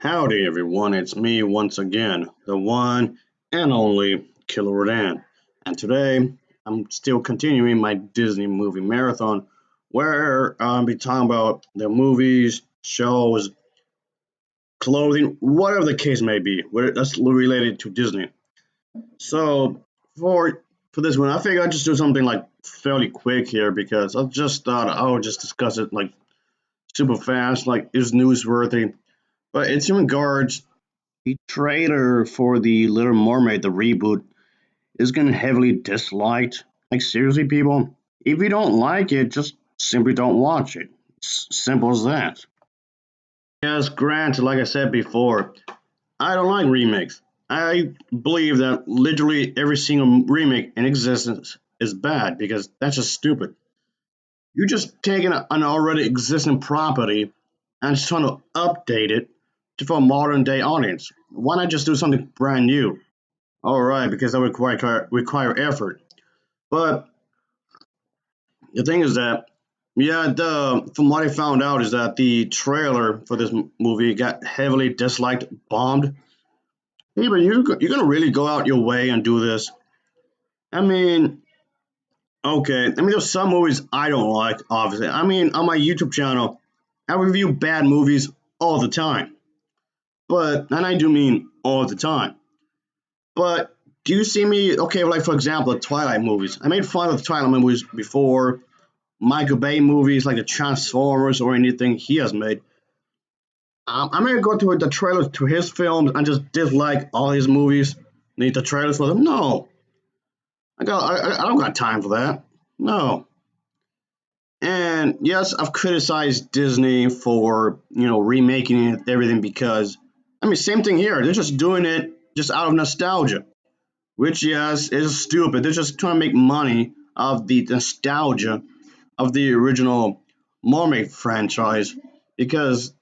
Howdy everyone, it's me once again, the one and only Killer Rodan. And today I'm still continuing my Disney movie marathon where I'll be talking about the movies, shows, clothing, whatever the case may be, where that's related to Disney. So for this one, I figured I'd just do something like fairly quick here because I just thought I would just discuss it like super fast, like it's newsworthy. But it's in regards the trailer for the Little Mermaid, the reboot, is getting heavily disliked. Like seriously, people, if you don't like it, just simply don't watch it. It's simple as that. Yes, granted, like I said before, I don't like remakes. I believe that literally every single remake in existence is bad because that's just stupid. You're just taking an already existing property and just trying to update it for a modern day audience. Why not just do something brand new? All right, because that would require effort. But the thing is that, yeah, from what I found out is that the trailer for this movie got heavily disliked, bombed. Hey, but you're gonna really go out your way and do this? I mean, okay. I mean, there's some movies I don't like. Obviously, I mean, on my YouTube channel, I review bad movies all the time. And I do mean all the time. But do you see me? Okay, like for example, the Twilight movies. I made fun of the Twilight movies before. Michael Bay movies like the Transformers or anything he has made. I'm gonna go to the trailers to his films and just dislike all his movies. Need the trailers for them? No, I don't got time for that. No. And yes, I've criticized Disney for remaking it, everything because I mean same thing here. They're just doing it just out of nostalgia, which yes is stupid. They're just trying to make money of the nostalgia of the original Mermaid franchise because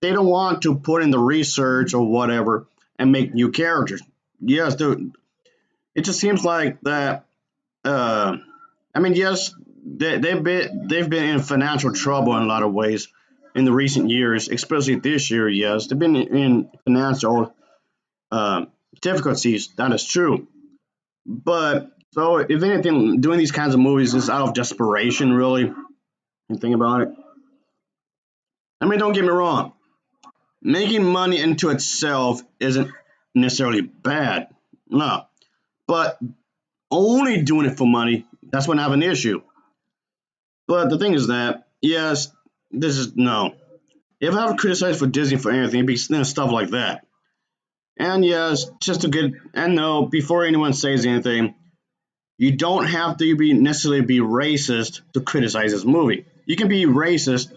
they don't want to put in the research or whatever and make new characters. Yes, dude, it just seems like that. Uh, I mean, yes, they've been in financial trouble in a lot of ways in the recent years, especially this year. Yes, they've been in financial uh, difficulties. That is true. But so, if anything, doing these kinds of movies is out of desperation, really. You think about it. I mean, don't get me wrong. Making money into itself isn't necessarily bad. No. But only doing it for money, that's when I have an issue. But the thing is that, yes, this is no. If I ever criticized for Disney for anything, it'd be stuff like that. And yes, just to get, and no, before anyone says anything, you don't have to be necessarily be racist to criticize this movie. You can be racist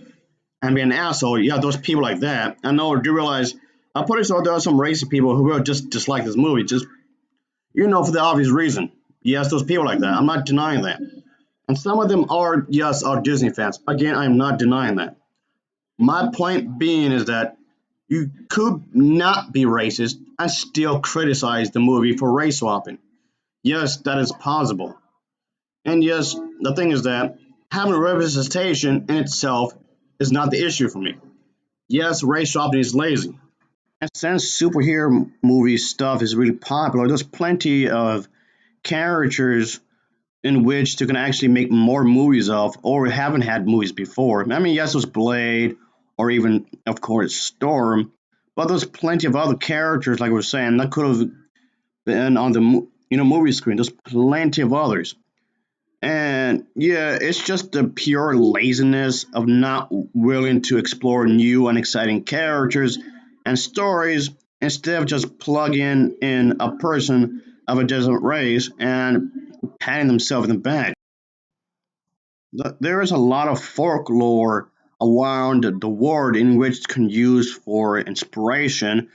and be an asshole. Yeah, those people like that. I know, do realize, I'm pretty sure there are some racist people who will just dislike this movie, just, for the obvious reason. Yes, those people like that. I'm not denying that. And some of them are, yes, are Disney fans. Again, I'm not denying that. My point being is that you could not be racist and still criticize the movie for race swapping. Yes, that is possible. And yes, the thing is that having representation in itself is not the issue for me. Yes, race swapping is lazy. And since superhero movie stuff is really popular, there's plenty of characters in which they can actually make more movies of or haven't had movies before. I mean, yes, there's Blade or even, of course, Storm, but there's plenty of other characters, like we were saying, that could have been on the movie screen. There's plenty of others. And yeah, it's just the pure laziness of not willing to explore new and exciting characters and stories instead of just plugging in a person of a different race and patting themselves in the back. There is a lot of folklore around the world in which can use for inspiration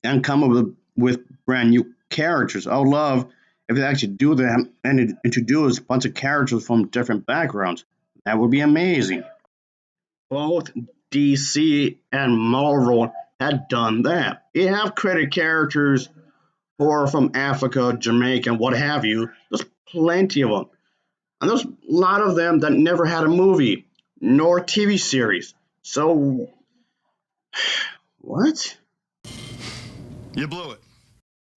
and come up with brand new characters. I would love if they actually do that and introduce a bunch of characters from different backgrounds. That would be amazing. Both DC and Marvel had done that. They have created characters who are from Africa, Jamaica, and what have you. There's plenty of them. And there's a lot of them that never had a movie nor TV series. So, what? You blew it.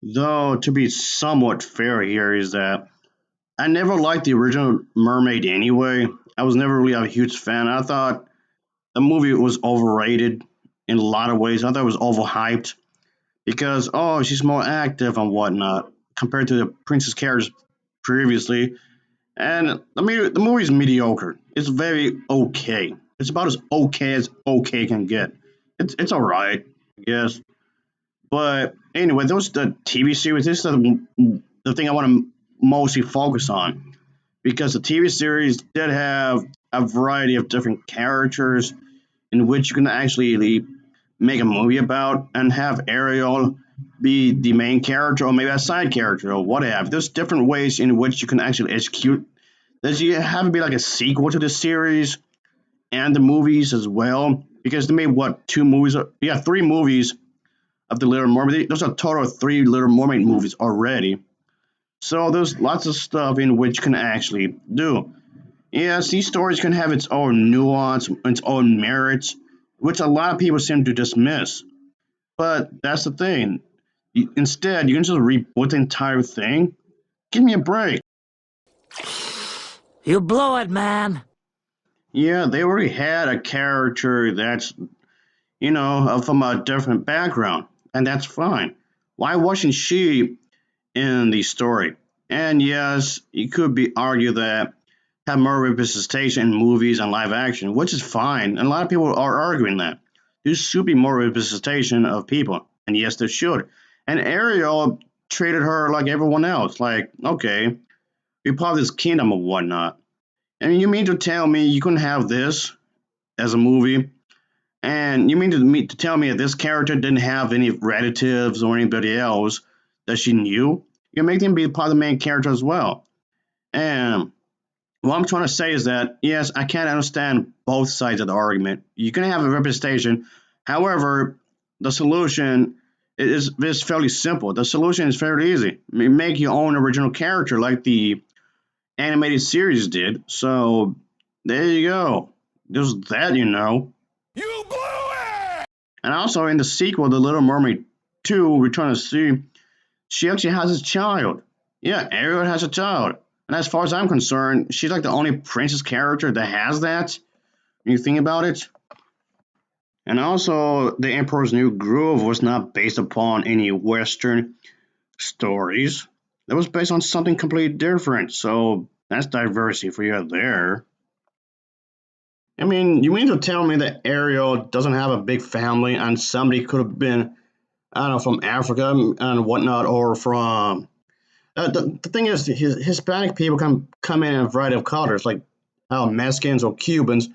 Though, to be somewhat fair here, is that I never liked the original Mermaid anyway. I was never really a huge fan. I thought the movie was overrated in a lot of ways. I thought it was overhyped because, oh, she's more active and whatnot compared to the princess characters previously. And I mean, the movie is mediocre. It's very okay. It's about as okay can get. It's all right, I guess. But anyway, those the TV series. This is the thing I want to mostly focus on because the TV series did have a variety of different characters in which you can actually make a movie about and have Ariel be the main character or maybe a side character or whatever. There's different ways in which you can actually execute. Does you have to be like a sequel to the series and the movies as well? Because they made what two movies? Yeah, three movies of the Little Mermaid. There's a total of three Little Mermaid movies already. So there's lots of stuff in which you can actually do. Yes, these stories can have its own nuance, its own merits, which a lot of people seem to dismiss. But that's the thing. Instead, you can just reboot the entire thing. Give me a break. You blew it, man. Yeah, they already had a character that's, from a different background, and that's fine. Why wasn't she in the story? And yes, it could be argued that have more representation in movies and live action, which is fine, and a lot of people are arguing that. There should be more representation of people, and yes, there should. And Ariel treated her like everyone else, like, okay, you're part of this kingdom or whatnot. And you mean to tell me you couldn't have this as a movie? And you mean to tell me that this character didn't have any relatives or anybody else that she knew? You make them be part of the main character as well. And what I'm trying to say is that yes, I can understand both sides of the argument. You can have a representation. However, the solution is fairly simple. The solution is fairly easy. Make your own original character like the animated series did. So there you go. There's that. You blew it! And also in the sequel, The Little Mermaid 2, we're trying to see she actually has a child. Yeah, Ariel has a child. And as far as I'm concerned, she's like the only princess character that has that. When you think about it. And also, The Emperor's New Groove was not based upon any Western stories. That was based on something completely different. So that's diversity for you there. I mean, you mean to tell me that Ariel doesn't have a big family and somebody could have been, I don't know, from Africa and whatnot, or from. The thing is, Hispanic people can come in a variety of colors, like how Mexicans or Cubans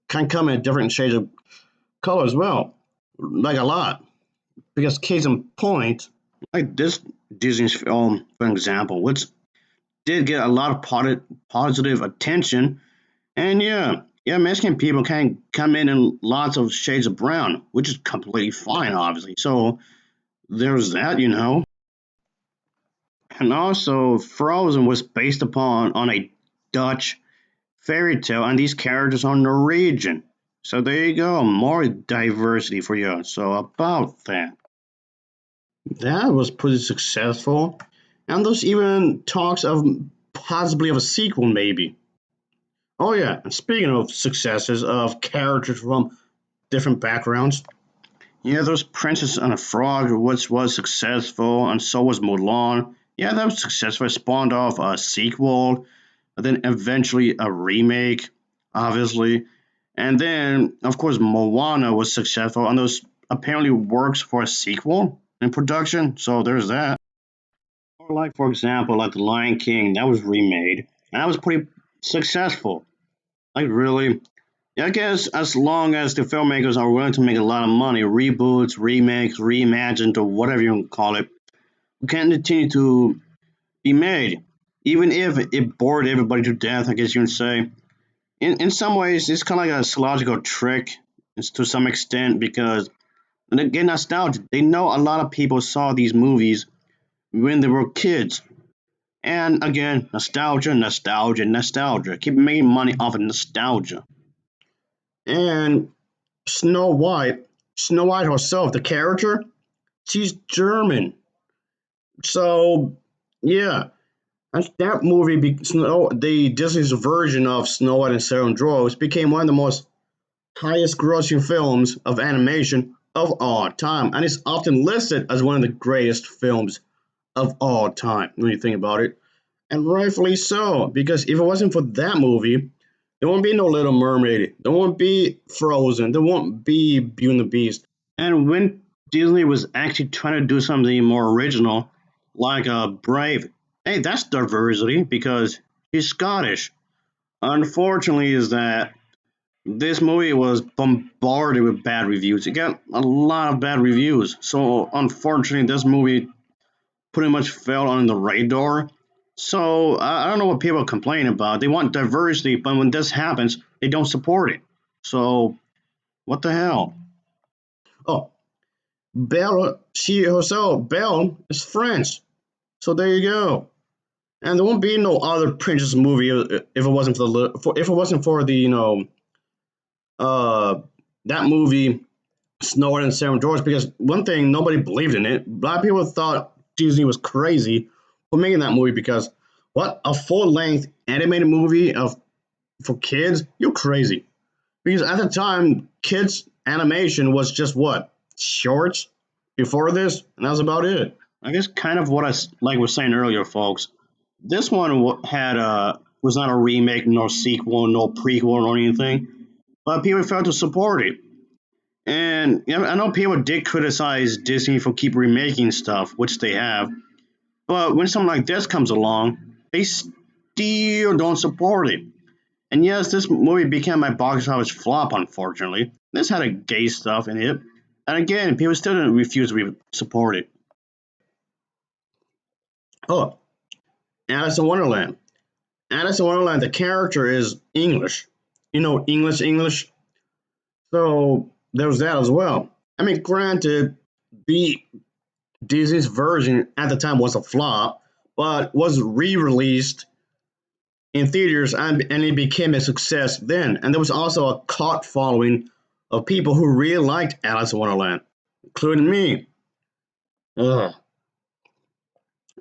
can come in different shades of color as well, like a lot. Because case in point, like this Disney film, for example, which did get a lot of positive attention. And yeah, Mexican people can come in lots of shades of brown, which is completely fine, obviously. So there's that. And also, Frozen was based upon on a Dutch fairy tale, and these characters are Norwegian. So there you go, more diversity for you. So about that, that was pretty successful, and there's even talks of possibly of a sequel, maybe. Oh yeah, and speaking of successes of characters from different backgrounds, yeah, there's Princess and a Frog, which was successful, and so was Mulan. Yeah, that was successful. It spawned off a sequel, and then eventually a remake, obviously. And then, of course, Moana was successful, and those apparently works for a sequel in production. So there's that. Or like, for example, like The Lion King, that was remade, and that was pretty successful. Like, really. Yeah, I guess as long as the filmmakers are willing to make a lot of money, reboots, remakes, reimagined, or whatever you want to call it, can continue to be made. Even if it bored everybody to death, I guess you can say. In some ways, it's kind of like a psychological trick to some extent because they get nostalgia. They know a lot of people saw these movies when they were kids. And again, nostalgia, nostalgia, nostalgia. Keep making money off of nostalgia. And Snow White, Snow White herself, the character, She's German. So yeah, and that movie, the Disney's version of Snow White and Seven Dwarfs, became one of the most highest grossing films of animation of all time, and is often listed as one of the greatest films of all time when you think about it. And rightfully so, because if it wasn't for that movie, there won't be no Little Mermaid, there won't be Frozen, there won't be Beauty and the Beast. And when Disney was actually trying to do something more original, like Brave, hey, that's diversity because he's Scottish. Unfortunately, is that this movie was bombarded with bad reviews. It got a lot of bad reviews. So unfortunately, this movie pretty much fell on the radar. So I don't know what people complain about. They want diversity, but when this happens, they don't support it. So what the hell? Oh, Belle, she herself, Belle is French. So there you go. And there won't be no other princess movie if it wasn't if it wasn't for the uh that movie Snow White and Seven Dwarfs, because one thing, nobody believed in it. A lot of people thought Disney was crazy for making that movie because what, a full length animated movie of for kids? You're crazy. Because at the time, kids animation was just what, shorts before this, and that was about it. I guess kind of what like was saying earlier, folks. This one had was not a remake, no sequel, no prequel, or anything, but people failed to support it. And you know, I know people did criticize Disney for keep remaking stuff, which they have, but when something like this comes along, they still don't support it. And yes, this movie became my box office flop, unfortunately. This had a gay stuff in it. And again, people still didn't refuse to support it. Oh, Alice in Wonderland. Alice in Wonderland, the character is English. You know, English. So there's that as well. I mean, granted, the Disney's version at the time was a flop, but was re-released in theaters and it became a success then. And there was also a cult following of people who really liked Alice in Wonderland, including me. Ugh.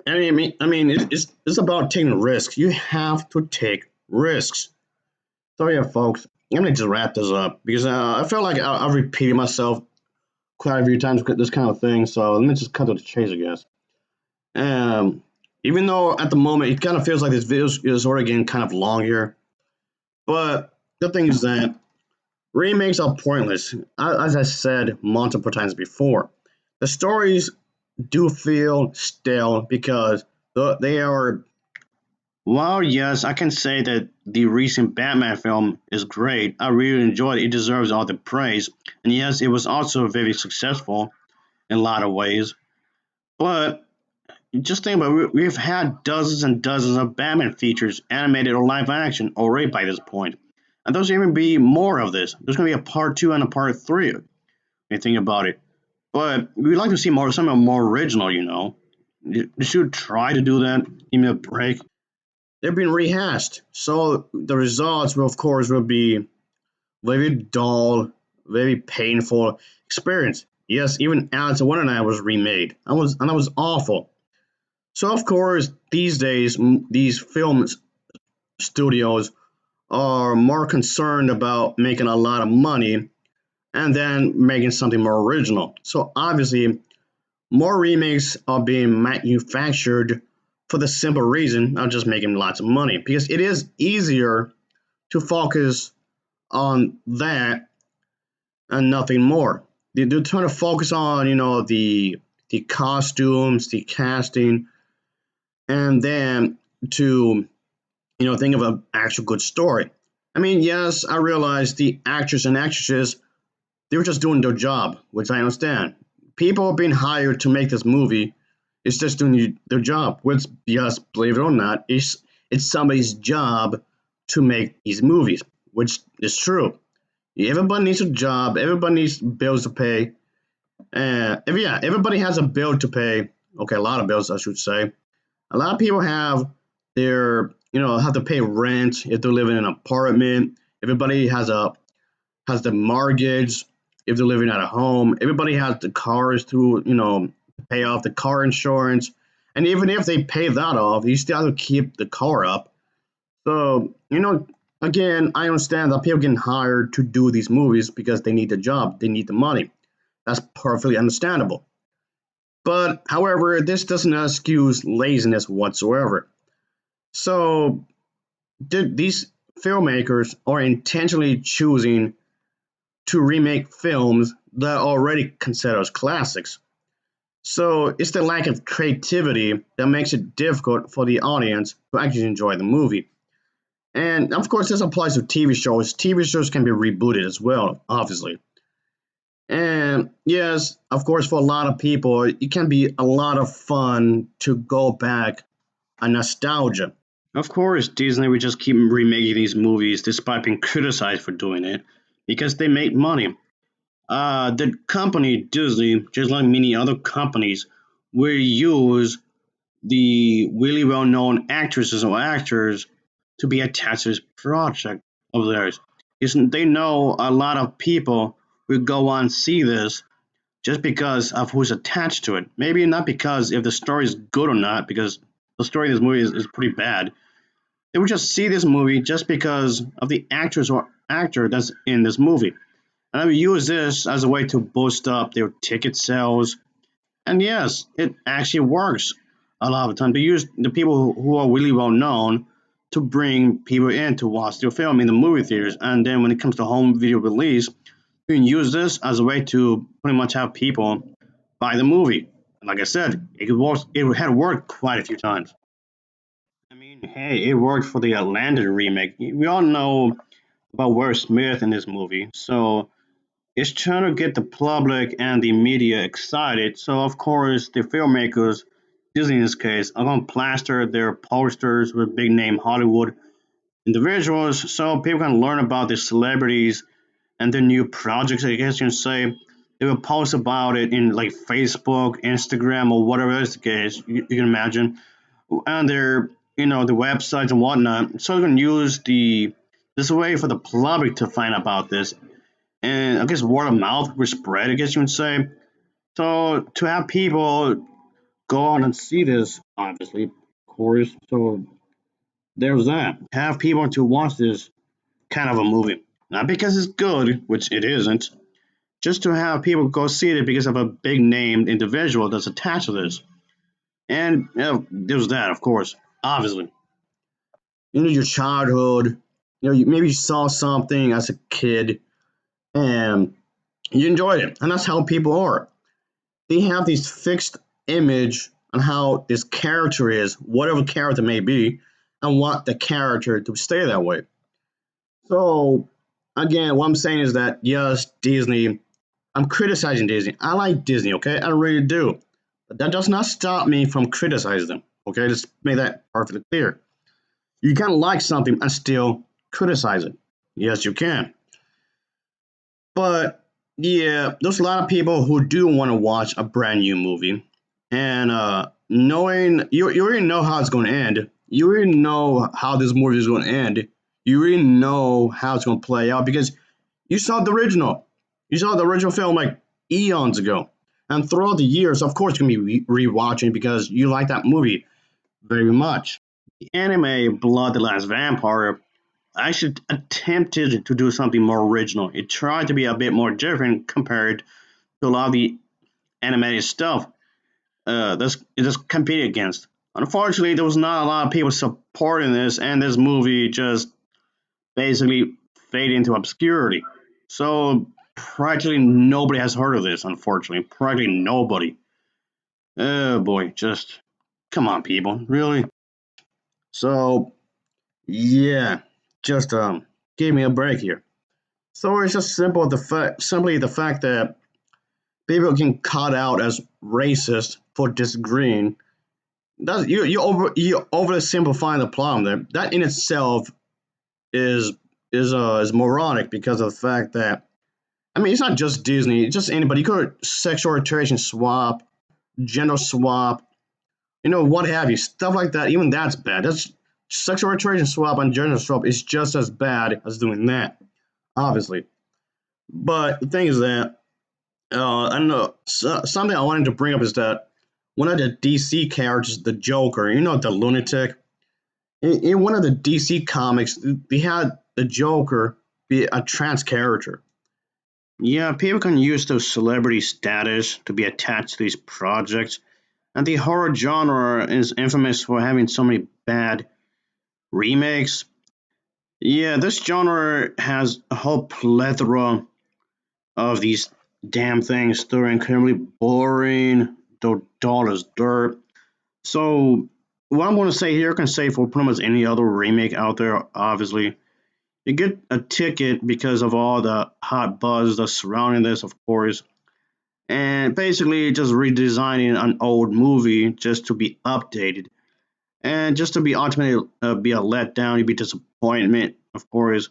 It's about taking risks. You have to take risks. So yeah, folks, I'm gonna just wrap this up because I feel like I've repeated myself quite a few times with this kind of thing. So let me just cut to the chase, I guess. Um, Even though at the moment it kind of feels like this video is sort of getting kind of long here, but the thing is that remakes are pointless. As I said multiple times before, the stories do feel stale because they are. While yes, I can say that the recent Batman film is great. I really enjoyed it. It deserves all the praise. And yes, it was also very successful in a lot of ways. But just think about it, we've had dozens and dozens of Batman features, animated or live action, already by this point. And there's even be more of this. There's going to be a part two and a part three. When you think about it. But we'd like to see more, something more original. You know, they should try to do that. Give me a break. They've been rehashed, so the results will, of course, will be very dull, very painful experience. Yes, even Alice in Wonderland was remade. That was awful. So of course, these days, these film studios are more concerned about making a lot of money and then making something more original. So obviously, more remakes are being manufactured for the simple reason of just making lots of money because it is easier to focus on that and nothing more. They're trying to focus on the costumes, the casting, and then to think of an actual good story. I mean, yes, I realize the actors and actresses they were just doing their job, which I understand. People are being hired to make this movie. It's just doing their job. Which, yes, believe it or not, it's somebody's job to make these movies, which is true. Everybody needs a job. Everybody needs bills to pay. Everybody has a bill to pay. Okay, a lot of bills, I should say. A lot of people have have to pay rent if they're living in an apartment. Everybody has the mortgage. if they're living at a home. Everybody has the cars to, pay off the car insurance. And even if they pay that off, you still have to keep the car up. So, again, I understand that people getting hired to do these movies because they need the job, they need the money. That's perfectly understandable. But, however, this doesn't excuse laziness whatsoever. So, these filmmakers are intentionally choosing to remake films that are already considered as classics. So it's the lack of creativity that makes it difficult for the audience to actually enjoy the movie. And of course, this applies to TV shows. TV shows can be rebooted as well, obviously. And yes, of course, for a lot of people, it can be a lot of fun to go back a nostalgia. Of course, Disney will just keep remaking these movies despite being criticized for doing it because they make money. The company Disney, just like many other companies, will use the really well-known actresses or actors to be attached to this project of theirs. Because they know a lot of people will go on see this just because of who's attached to it. Maybe not because if the story is good or not, because the story of this movie is pretty bad. They would just see this movie just because of the actress or actor that's in this movie. And I would use this as a way to boost up their ticket sales. And yes, it actually works a lot of the time. They use the people who are really well known to bring people in to watch their film in the movie theaters. And then when it comes to home video release, you can use this as a way to pretty much have people buy the movie. Like I said, it had worked quite a few times. I mean, hey, it worked for the Atlanta remake. We all know about Will Smith in this movie, so it's trying to get the public and the media excited. So, of course, the filmmakers, Disney in this case, are going to plaster their posters with big name Hollywood individuals so people can learn about the celebrities and the new projects, I guess you can say. They will post about it in like Facebook, Instagram, or whatever is the case you can imagine. And their, the websites and whatnot. So you can use this way for the public to find about this and I guess word of mouth will spread, I guess you would say. So to have people go on and see this, obviously, of course. So there's that. Have people to watch this kind of a movie. Not because it's good, which it isn't, just to have people go see it because of a big named individual that's attached to this. And there's that, of course, obviously. Your childhood, maybe you saw something as a kid and you enjoyed it. And that's how people are. They have this fixed image on how this character is, whatever character may be, and want the character to stay that way. So, again, what I'm saying is that yes, Disney. I'm criticizing Disney. I like Disney, okay? I really do. But that does not stop me from criticizing them. Okay, let's make that perfectly clear. You can like something and still criticize it. Yes, you can. But yeah, there's a lot of people who do want to watch a brand new movie, and knowing you already know how it's going to end. You already know how this movie is going to end. You already know how it's going to play out because you saw the original. You saw the original film like eons ago, and throughout the years, of course, you're gonna be rewatching because you like that movie very much. The anime Blood the Last Vampire actually attempted to do something more original. It tried to be a bit more different compared to a lot of the animated stuff that's it just competed against. Unfortunately, there was not a lot of people supporting this, and this movie just basically faded into obscurity. So practically nobody has heard of this. Unfortunately, practically nobody. Oh boy, just come on, people, really. So yeah, just give me a break here. So it's just simply the fact that people can cut out as racist for disagreeing. That's you overly simplifying the problem there. That in itself is is moronic because of the fact that I mean it's not just Disney, it's just anybody. You could sexual orientation swap, gender swap, what have you, stuff like that. Even that's bad. That's sexual orientation swap and gender swap is just as bad as doing that, obviously. But the thing is that And something I wanted to bring up is that one of the DC characters, the Joker, the lunatic, in one of the DC comics, they had the Joker be a trans character. Yeah, people can use those celebrity status to be attached to these projects, and the horror genre is infamous for having so many bad remakes. Yeah, this genre has a whole plethora of these damn things that are incredibly boring, they're dull as dirt. So, what I'm going to say here, I can say for pretty much any other remake out there, obviously. You get a ticket because of all the hot buzz that's surrounding this, of course, and basically just redesigning an old movie just to be updated and just to be ultimately be a letdown, be disappointment, of course.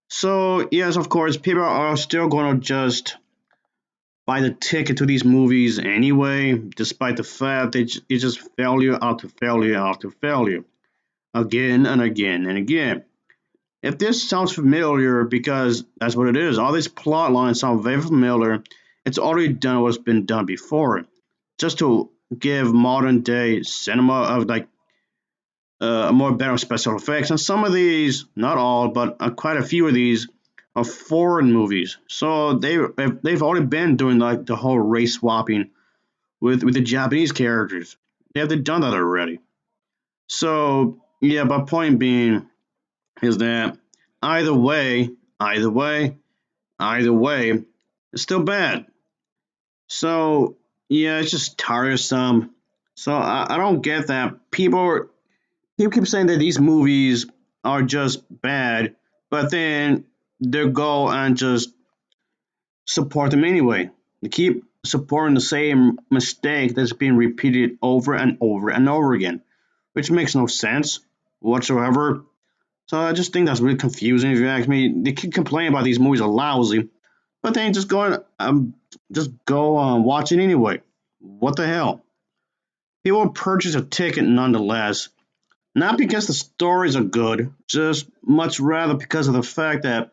So yes, of course, people are still going to just buy the ticket to these movies anyway, despite the fact that it's just failure after failure after failure, again and again and again. If this sounds familiar, because that's what it is, all these plot lines sound very familiar. It's already done what's been done before, just to give modern day cinema of like more better special effects. And some of these, not all, but quite a few of these are foreign movies. So they've already been doing like the whole race swapping with the Japanese characters. They've done that already. So yeah, but point being is that either way, either way, either way, it's still bad. So yeah, it's just tiresome. So I don't get that people keep saying that these movies are just bad, but then they go and just support them anyway. They keep supporting the same mistake that's being repeated over and over and over again, which makes no sense whatsoever. So I just think that's really confusing. If you ask me, they keep complaining about these movies are lousy, but then just go watch it anyway. What the hell? People purchase a ticket nonetheless, not because the stories are good, just much rather because of the fact that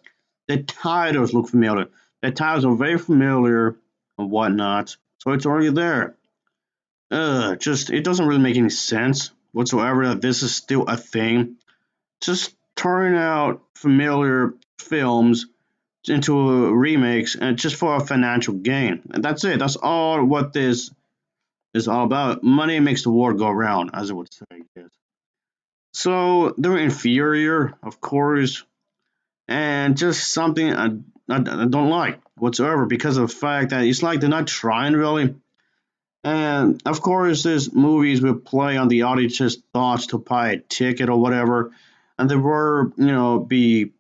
the titles look familiar. The titles are very familiar and whatnot, so it's already there. Just it doesn't really make any sense whatsoever that this is still a thing. Just turning out familiar films into remakes and just for a financial gain. And that's it. That's all what this is all about. Money makes the world go round, as it would say. Yes. So they're inferior, of course, and just something I don't like whatsoever because of the fact that it's like they're not trying really. And of course, these movies will play on the audience's thoughts to buy a ticket or whatever, and there were, be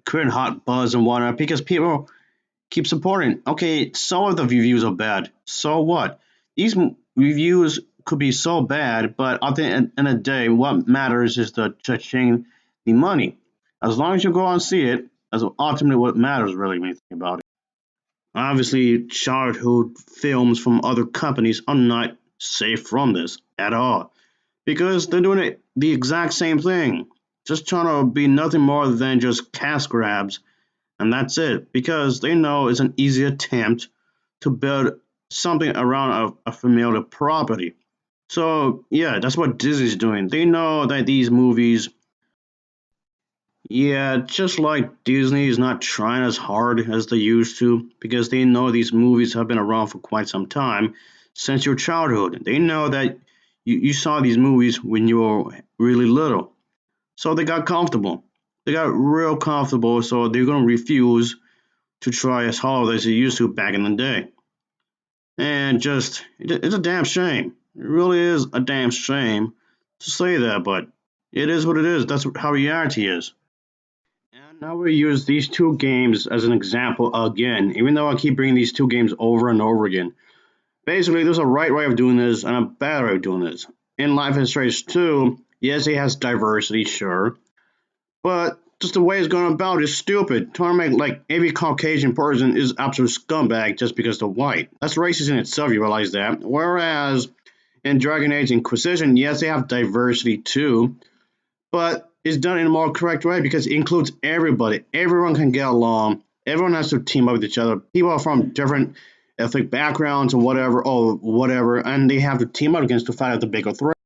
creating hot buzz and whatnot because people keep supporting. Okay, some of the reviews are bad. So what? These reviews could be so bad, but at the end of the day, what matters is the touching the money. As long as you go and see it, that's ultimately what matters, really, when you think about it. Obviously, childhood films from other companies are not safe from this at all because they're doing it the exact same thing, just trying to be nothing more than just cash grabs, and that's it because they know it's an easy attempt to build something around a familiar property. So yeah, that's what Disney's doing. They know that these movies, yeah, just like Disney is not trying as hard as they used to because they know these movies have been around for quite some time since your childhood. They know that you saw these movies when you were really little. So they got comfortable. They got real comfortable, so they're going to refuse to try as hard as they used to back in the day. And just, it's a damn shame. It really is a damn shame to say that, but it is what it is. That's how reality is. And now we use these two games as an example again, even though I keep bringing these two games over and over again. Basically, there's a right way of doing this and a bad way of doing this. In Life is Strange 2, yes, it has diversity, sure, but just the way it's going about is stupid. Trying to make like every Caucasian person is absolute scumbag just because they're white. That's racist in itself, you realize that. Whereas in Dragon Age Inquisition, yes, they have diversity too, but it's done in a more correct way because it includes everybody. Everyone can get along. Everyone has to team up with each other. People are from different ethnic backgrounds or whatever, and they have to team up against to fight out the bigger threat.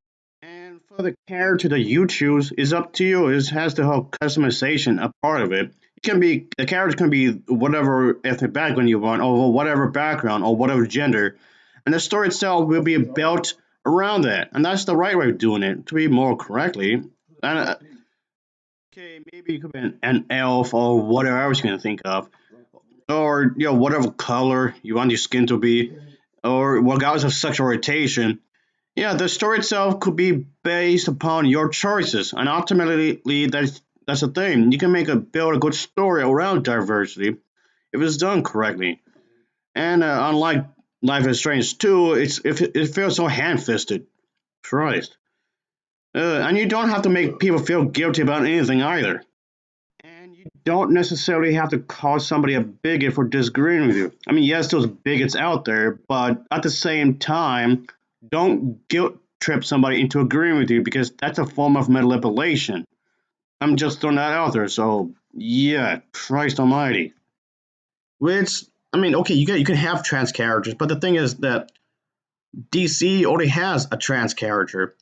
And for the character that you choose, is up to you. It has the whole customization a part of it. It can be the character can be whatever ethnic background you want, or whatever background, or whatever gender, and the story itself will be built around that. And that's the right way of doing it, to be more correctly. And okay, maybe you could be an elf or whatever else you can think of, or whatever color you want your skin to be, or regardless of sexual orientation. Yeah, the story itself could be based upon your choices, and ultimately, that's the thing. You can build a good story around diversity if it's done correctly. And unlike Life is Strange 2, it feels so hand-fisted. Christ. And you don't have to make people feel guilty about anything either. And you don't necessarily have to call somebody a bigot for disagreeing with you. I mean, yes, there's bigots out there, but at the same time, don't guilt trip somebody into agreeing with you because that's a form of manipulation. I'm just throwing that out there. So, yeah, Christ Almighty. Which, I mean, okay, you can have trans characters, but the thing is that DC already has a trans character,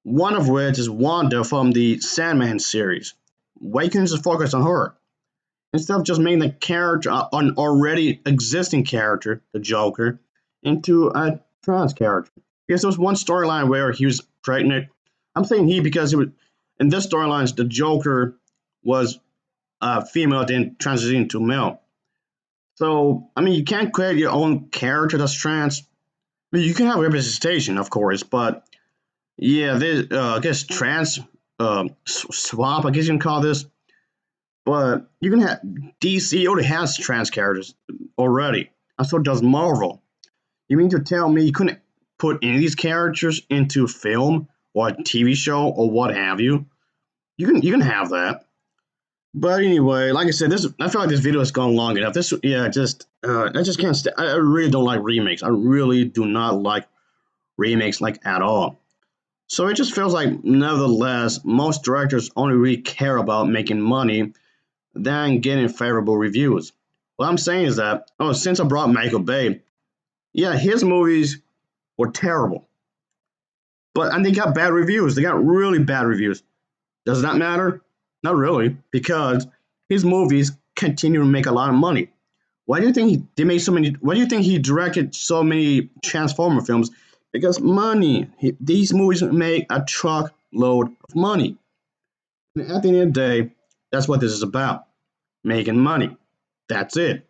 one of which is Wanda from the Sandman series. Why can't you just focus on her? Instead of just making the character an already existing character, the Joker, into a trans character. Because there was one storyline where he was pregnant. I'm saying he because it was in this storyline the Joker was female then transitioned to male. So I mean you can't create your own character that's trans. I mean, you can have representation, of course, but yeah, this I guess trans swap. I guess you can call this. But you can have DC already has trans characters already, and so does Marvel. You mean to tell me you couldn't put any of these characters into film or a TV show or what have you? You can have that. But anyway, like I said, this I feel like this video has gone long enough. This just I just can't. I really don't like remakes. I really do not like remakes like at all. So it just feels like, nevertheless, most directors only really care about making money than getting favorable reviews. What I'm saying is that, oh, since I brought Michael Bay, yeah, his movies were terrible, and they got bad reviews. They got really bad reviews. Does that matter? Not really, because his movies continue to make a lot of money. Why do you think they made so many? Why do you think he directed so many Transformer films? Because money. These movies make a truckload of money. And at the end of the day, that's what this is about: making money. That's it.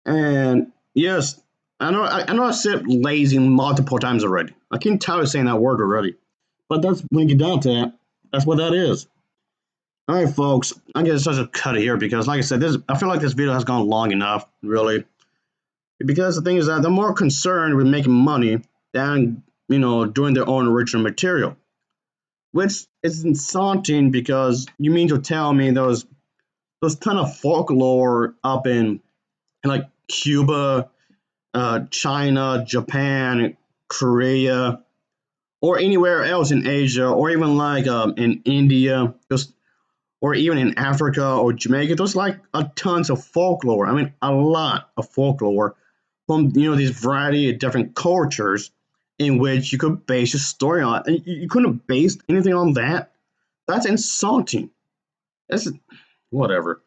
And yes, I know I said lazy multiple times already. I can't tell you saying that word already. But that's when you get down to that, that's what that is. All right, folks. I guess I should cut it here because, like I said, this I feel like this video has gone long enough, really. Because the thing is that they're more concerned with making money than doing their own original material, which is insulting because you mean to tell me those kind of folklore up in like Cuba, China, Japan, Korea, or anywhere else in Asia, or even like in India, just or even in Africa or Jamaica. There's like a tons of folklore. I mean, a lot of folklore from these variety of different cultures in which you could base your story on. And you couldn't base anything on that. That's insulting. That's whatever.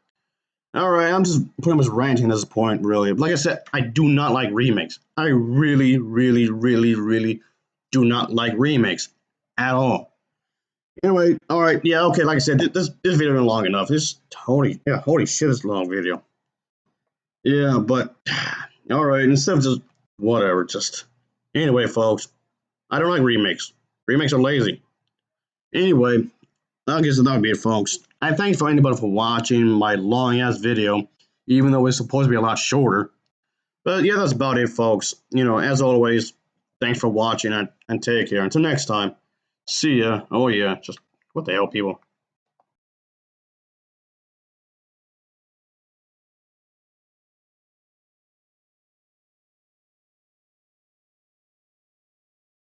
All right, I'm just pretty much ranting at this point, really. Like I said, I do not like remakes. I really, really, really, really do not like remakes at all. Anyway, all right, yeah, okay. Like I said, this video been long enough. This holy shit, it's a long video. Yeah, but all right, instead of just whatever, just anyway, folks. I don't like remakes. Remakes are lazy. Anyway, I guess that'll be it, folks. I thank for anybody for watching my long ass video, even though it's supposed to be a lot shorter. But yeah, that's about it, folks. As always, thanks for watching and take care. Until next time, see ya. Oh yeah, just what the hell, people.